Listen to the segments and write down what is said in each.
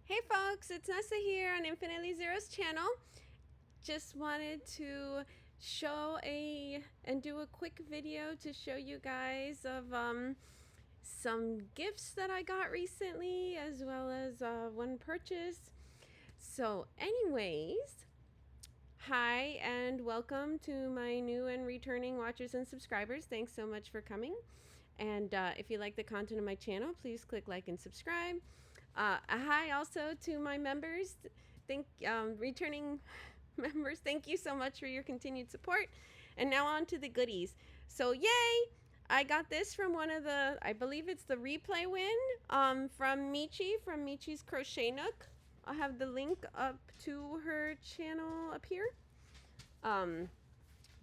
Hey folks, it's Nessa here on Infinitely Zero's channel. Just wanted to do a quick video to show you guys of some gifts that I got recently, as well as one purchase. So anyways, hi and welcome to my new and returning watchers and subscribers. Thanks so much for coming. And if you like the content of my channel, please click like and subscribe. Hi also to my members, returning members. Thank you so much for your continued support. And now on to the goodies. So yay! I got this from one of the, I believe it's the replay win from Michi, from Michi's Crochet Nook. I'll have the link up to her channel up here.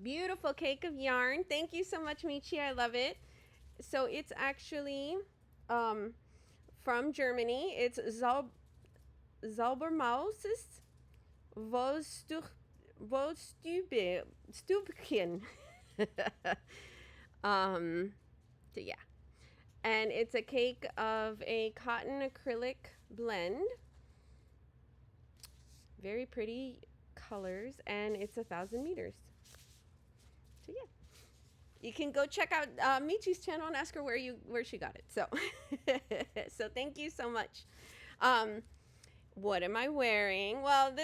Beautiful cake of yarn. Thank you so much, Michi. I love it. So it's actually from Germany. It's Zaubermauses Wollstübchen. So yeah. And it's a cake of a cotton acrylic blend. Very pretty colors, and it's 1,000 meters. So yeah. You can go check out Michi's channel and ask her where she got it. So, so thank you so much. What am I wearing? Well,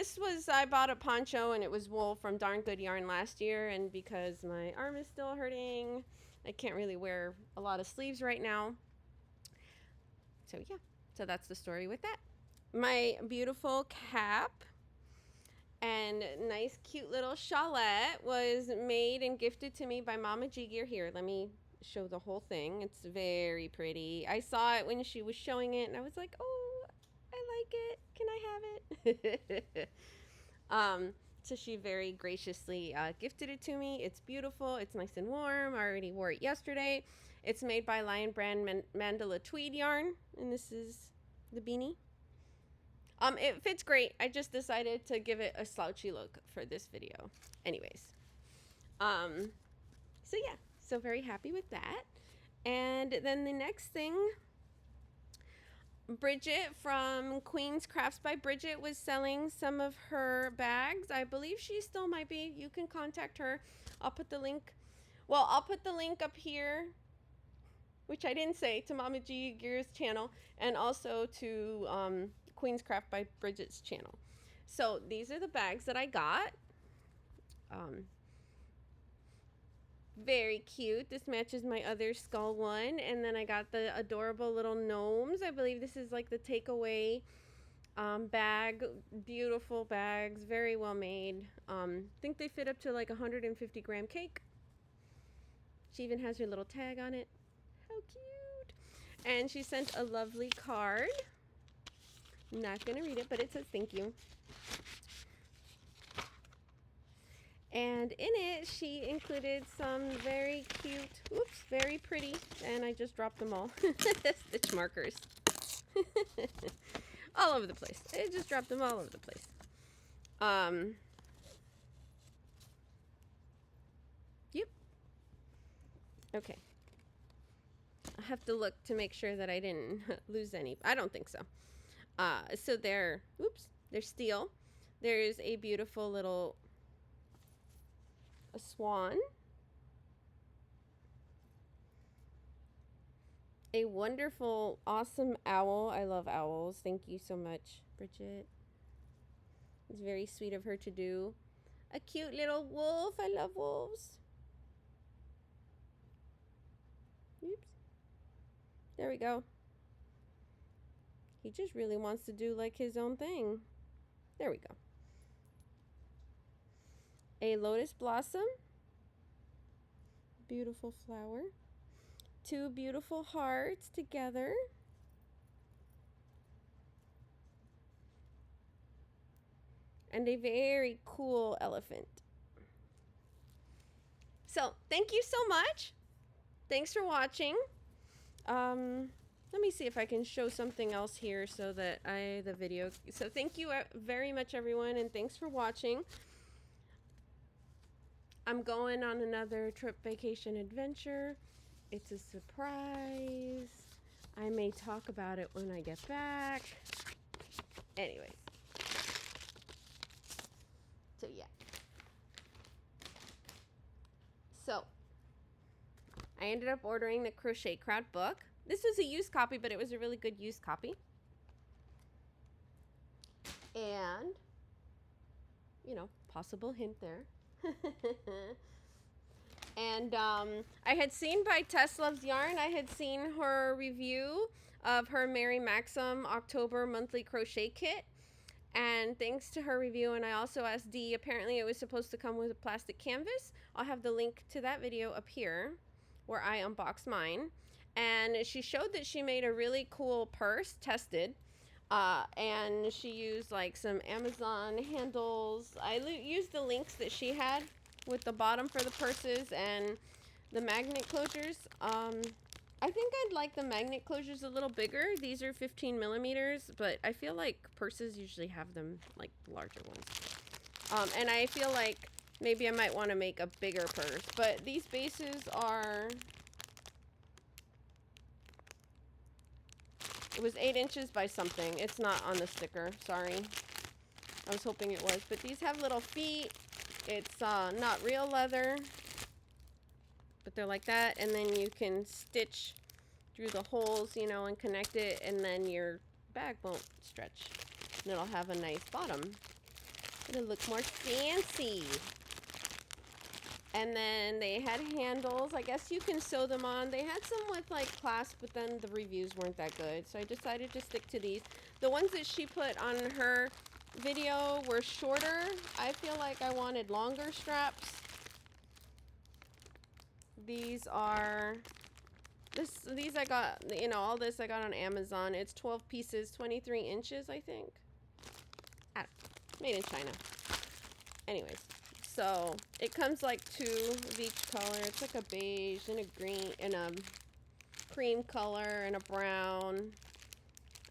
I bought a poncho and it was wool from Darn Good Yarn last year. And because my arm is still hurting, I can't really wear a lot of sleeves right now. So yeah, so that's the story with that. My beautiful cap and nice cute little chalette was made and gifted to me by Mama G Gear. Here, let me show the whole thing. It's very pretty. I saw it when she was showing it and I was like, oh, I like it. Can I have it? So she very graciously gifted it to me. It's beautiful. It's nice and warm. I already wore it yesterday. It's made by Lion Brand Mandala Tweed Yarn, and this is the beanie. It fits great. I just decided to give it a slouchy look for this video. Anyways. So yeah, so very happy with that. And then the next thing, Bridget from Queen's Crafts by Bridget was selling some of her bags. I believe she still might be. You can contact her. I'll put the link. Well, I'll put the link up here, which I didn't say, to Mama G Gear's channel, and also to Queen's Craft by Bridget's channel. So these are the bags that I got. Very cute. This matches my other skull one. And then I got the adorable little gnomes. I believe this is like the takeaway bag. Beautiful bags. Very well made. I think they fit up to like 150 gram cake. She even has her little tag on it. How cute. And she sent a lovely card. I'm not going to read it, but it says thank you. And in it, she included some very cute, very pretty, and I just dropped them all, stitch markers. All over the place. I just dropped them all over the place. Yep. Okay. I have to look to make sure that I didn't lose any. I don't think so. So they're steel. There's a beautiful little swan, a wonderful, awesome owl. I love owls. Thank you so much, Bridget. It's very sweet of her to do. A cute little wolf. I love wolves. Oops. There we go. He just really wants to do like his own thing. There we go. A lotus blossom. Beautiful flower. Two beautiful hearts together. And a very cool elephant. So, thank you so much. Thanks for watching. Let me see if I can show something else here so that the video. So thank you very much, everyone, and thanks for watching. I'm going on another trip, vacation, adventure. It's a surprise. I may talk about it when I get back. Anyways. So yeah. So I ended up ordering the Crochet Crowd book. This was a used copy, but it was a really good used copy. And, you know, possible hint there. And I had seen by Tess Loves Yarn, I had seen her review of her Mary Maxim October monthly crochet kit. And thanks to her review, and I also asked Dee, apparently it was supposed to come with a plastic canvas. I'll have the link to that video up here where I unboxed mine. And she showed that she made a really cool purse, tested. And she used like some Amazon handles. I used the links that she had with the bottom for the purses and the magnet closures. I think I'd like the magnet closures a little bigger. These are 15 millimeters, but I feel like purses usually have them like larger ones. And I feel like maybe I might want to make a bigger purse, but these bases are, it was 8 inches by something. It's not on the sticker, sorry. I was hoping it was, but these have little feet. It's not real leather, but they're like that, and then you can stitch through the holes, you know, and connect it, and then your bag won't stretch, and it'll have a nice bottom. It'll look more fancy. And then they had handles. I guess you can sew them on. They had some with like clasp, but then the reviews weren't that good, so I decided to stick to these. The ones that she put on her video were shorter. I feel like I wanted longer straps. These are, these I got, you know, all this I got on Amazon. It's 12 pieces, 23 inches, I think. Made in China. Anyways, so it comes like 2 of each color. It's like a beige and a green and a cream color and a brown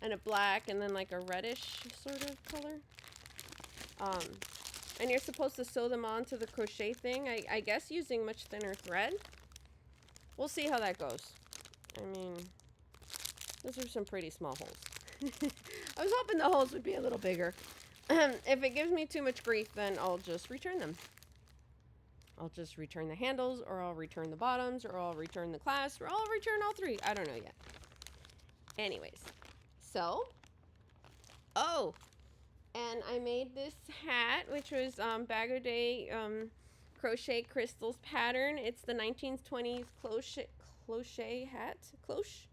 and a black and then like a reddish sort of color. And you're supposed to sew them onto the crochet thing, I guess using much thinner thread. We'll see how that goes. I mean, those are some pretty small holes. I was hoping the holes would be a little bigger. If it gives me too much grief, then I'll just return them. I'll just return the handles, or I'll return the bottoms, or I'll return the clasp, or I'll return all 3. I don't know yet. Anyways, so, oh, and I made this hat, which was Bag O' Day crochet crystals pattern. It's the 1920s cloche hat. Cloche.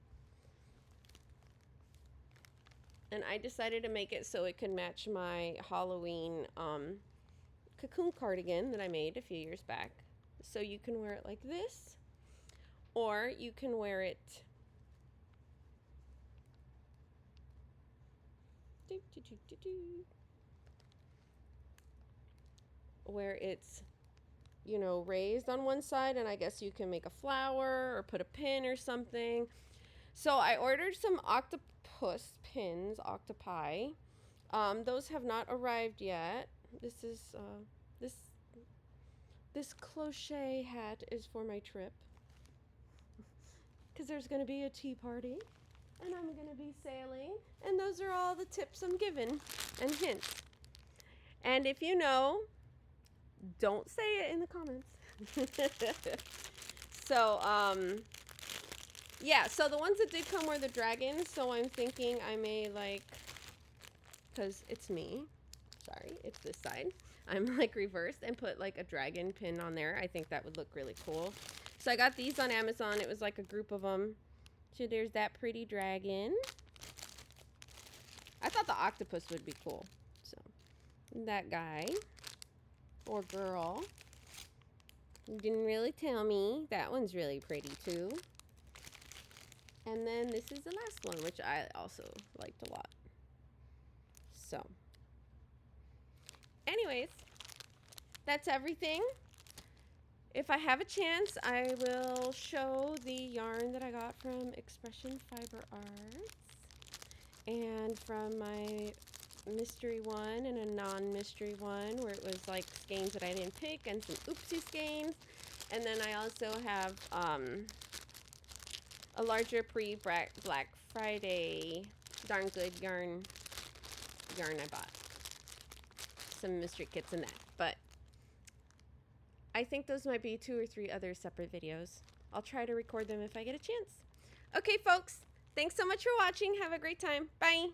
And I decided to make it so it could match my Halloween cocoon cardigan that I made a few years back. So you can wear it like this, or you can wear it where it's, you know, raised on one side, and I guess you can make a flower or put a pin or something. So I ordered some octopus pins, octopi. Those have not arrived yet. This is this crochet hat is for my trip, because there's going to be a tea party and I'm going to be sailing, and those are all the tips I'm given and hints. And if you know, don't say it in the comments. So yeah, so the ones that did come were the dragons, so I'm thinking I may, like, because it's me, sorry, it's this side, I'm like reversed and put like a dragon pin on there. I think that would look really cool. So I got these on Amazon. It was like a group of them. So there's that pretty dragon. I thought the octopus would be cool. So that guy or girl didn't really tell me. That one's really pretty too. And then this is the last one, which I also liked a lot. So anyways, that's everything. If I have a chance, I will show the yarn that I got from Expression Fiber Arts, and from my mystery one and a non-mystery one, where it was like skeins that I didn't pick and some oopsie skeins. And then I also have a larger pre-Black Friday Darn Good yarn yarn I bought. Some mystery kits and that. But I think those might be 2 or 3 other separate videos. I'll try to record them if I get a chance. Okay, folks. Thanks so much for watching. Have a great time. Bye.